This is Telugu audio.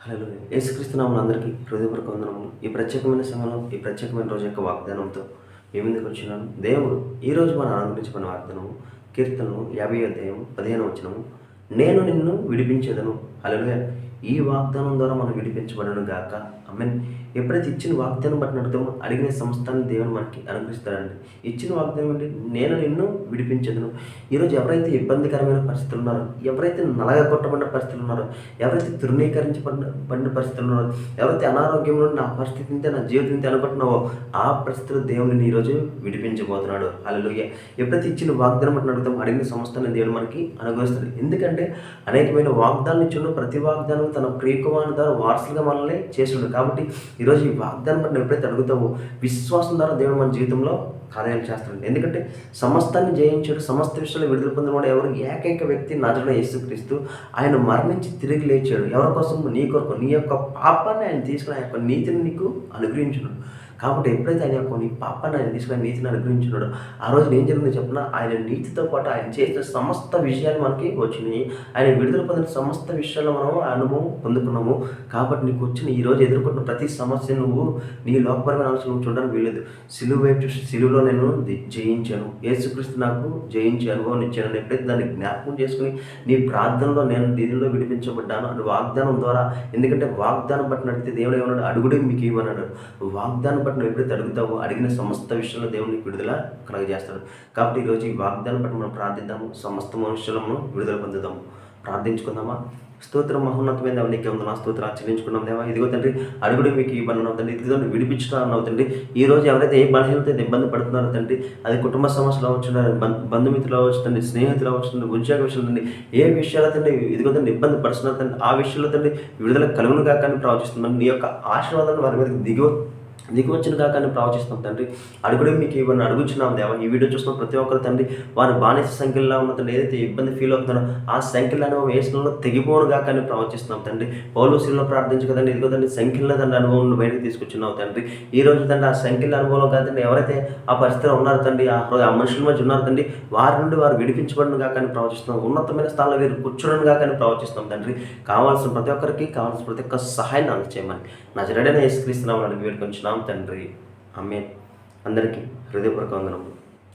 హల్లెలూయా. యేసుక్రీస్తు నామమున అందరికీ హృదయపూర్వక వందనములు. ఈ ప్రత్యేకమైన సమయంలో, ఈ ప్రత్యేకమైన రోజు యొక్క వాగ్దానంతో మీ ముందుకు వచ్చినాను. దేవుడు ఈరోజు మనం అనుగ్రహించిన వాగ్దానము కీర్తనలు 50 అధ్యాయం 15 వచనము. నేను నిన్ను విడిపించేదను. హల్లెలూయా. ఈ వాగ్దానం ద్వారా మనం విడిపించబడను గాక. ఆమేన్. ఎప్పుడైతే ఇచ్చిన వాగ్దానం బట్టి నడుతామో అడిగిన సమస్తాన్ని దేవుడు మనకి అనుగ్రహిస్తాడండి. ఇచ్చిన వాగ్దానం ఏంటి? నేను నిన్ను విడిపించేదను. ఈరోజు ఎవరైతే ఇబ్బందికరమైన పరిస్థితులు ఉన్నారో, ఎవరైతే నలగగొట్టబడిన పరిస్థితులు ఉన్నారో, ఎవరైతే తృణీకరించబడిన పరిస్థితులు ఉన్నారో, ఎవరైతే అనారోగ్యంలో నా పరిస్థితి ఇంతే, నా జీవితం ఇంతే అనుకుంటున్నావో ఆ పరిస్థితులు దేవుడిని ఈరోజు విడిపించబోతున్నాడు. హల్లెలూయా. ఎప్పుడైతే ఇచ్చిన వాగ్దానం బట్టి నడుతామో అడిగిన సమస్తాన్ని దేవుడు మనకి అనుగ్రహిస్తాడు. ఎందుకంటే అనేకమైన వాగ్దానం ఇచ్చిన ప్రతి వాగ్దానం తన ప్రియకుమారుని ద్వారా వారసులుగా మనల్ని చేస్తున్నాడు. కాబట్టి ఈరోజు ఈ వాగ్దానం బట్టి ఎప్పుడైతే అడుగుతావో విశ్వాసం ద్వారా దేవుడు మన జీవితంలో కార్యాలు చేస్తాడు. ఎందుకంటే సమస్తాన్ని జయించాడు, సమస్త విషయాలు విడుదల పొందినవాడు ఎవరు? ఏకైక వ్యక్తి నజరుడైన యేసుక్రీస్తు. ఆయన మరణించి తిరిగి లేచాడు. ఎవరి కోసం? నీ కొరకు. నీ యొక్క పాపాన్ని ఆయన తీసుకుని ఆయన యొక్క నీతిని నీకు అనుగ్రహించున్నాడు. కాబట్టి ఎప్పుడైతే ఆయన యొక్క నీ పాపాన్ని ఆయన తీసుకుని నీతిని అనుగ్రహించున్నాడో ఆ రోజు ఏం జరిగిందో చెప్పిన ఆయన నీతితో పాటు ఆయన చేసిన సమస్త విషయాలు మనకి వచ్చినాయి. ఆయన విడుదల పొందిన సమస్త విషయాల్లో మనం అనుభవం పొందుకున్నాము. కాబట్టి నీకు వచ్చిన ఈరోజు ఎదుర్కొంటున్న ప్రతి సమస్య నువ్వు నీ లోకపరమైన ఆలోచన నువ్వు చూడడానికి వీలేదు. సిలువ వైపు చూసి సిలువలో నేను జయించాను, యేసుక్రీస్తు నాకు జయించి అనుభవం ఇచ్చాను. ఎప్పుడైతే దాన్ని జ్ఞాపకం చేసుకుని నీ ప్రార్థనలో నేను దీనిలో విడిపించబడ్డాను అని వాగ్దానం ద్వారా, ఎందుకంటే వాగ్దానం బట్టి నడితే దేవుడు ఏమన్నాడు? అడుగుడే మీకు ఇవ్వనన్నాడు. వాగ్దానం బట్టి నువ్వు ఎప్పుడైతే అడుగుతావో అడిగిన సమస్త విషయంలో దేవుడు నీకు విడుదల కలగజేస్తాడు. కాబట్టి ఈరోజు ఈ వాగ్దానం బట్టి మనం ప్రార్థిద్దాము, సమస్త మనుషులను విడుదల పొందుదాము. ప్రార్థించుకుందామా? స్తోత్రం మహోన్నతమైన దేవ నీకే ఉంది. నా స్తోత్రాలు చెల్లించుకున్నాం దేవా. ఇదిగో తండ్రి అడుగుడు మీకు ఇవ్వను తండ్రి, ఇదిగో విడిపించుతాను తండ్రి. ఈ రోజు ఎవరైతే ఏ బలహీనత ఇబ్బంది పడుతున్నారో తండ్రి, అది కుటుంబ సమస్యలు అవ్వచ్చు, బంధుమిత్రులు అవ్వచ్చు తండ్రి, స్నేహితులు అవ్వచ్చు తండ్రి, ఉద్యోగ విషయాలు తండ్రి, ఏ విషయాలు తండ్రి ఇదిగో తండ్రి ఇబ్బంది పడుతున్నారు తండ్రి, ఆ విషయంలో తండ్రి విడుదల కలుగును కాక అని ప్రవచిస్తున్నాను. నీ యొక్క ఆశీర్వాదాన్ని వారి మీద దిగివచ్చిన కాక అని ప్రవచిస్తున్నాం తండ్రి. అడుగుడే మీకు ఇవన్నీ అడుగుచున్నాం దేవా. ఈ వీడియో చూస్తున్న ప్రతి ఒక్కరు తండ్రి వారి బానిస సంఖ్యలో ఉన్న తండ్రి ఏదైతే ఇబ్బంది ఫీల్ అవుతున్నారో ఆ సంఖ్యలను వేసడంలో తెగిపోను కాక అని ప్రవచిస్తున్నాం తండ్రి. పౌలుశీలలో ప్రార్థించకదండి, ఇదిగో తండ్రి సంఖ్యలో తండ్రి అనుభవం బయటకు తీసుకొచ్చున్నావు తండ్రి. ఈ రోజు తండ్రి ఆ సంఖ్యల అనుభవం కాదండి, ఎవరైతే ఆ పరిస్థితిలో ఉన్నారు తండ్రి, ఆ మనుషుల మధ్య ఉన్నారు తండ్రి, వారి నుండి వారు విడిపించబడిన కాక అని ప్రవచిస్తున్నాం. ఉన్నతమైన స్థానంలో వీరు కూర్చోడం కాక అని ప్రవచిస్తున్నాం తండ్రి. కావాల్సిన ప్రతి ఒక్కరికి కావాల్సిన ప్రతి ఒక్క సహాయాన్ని అందచేయమని నజరేయుడైన యేసుక్రీస్తు నామమున వేడుకొంచున్నాం తండ్రి. ఆమేన్. అందరికీ హృదయపూర్వక వందనములు.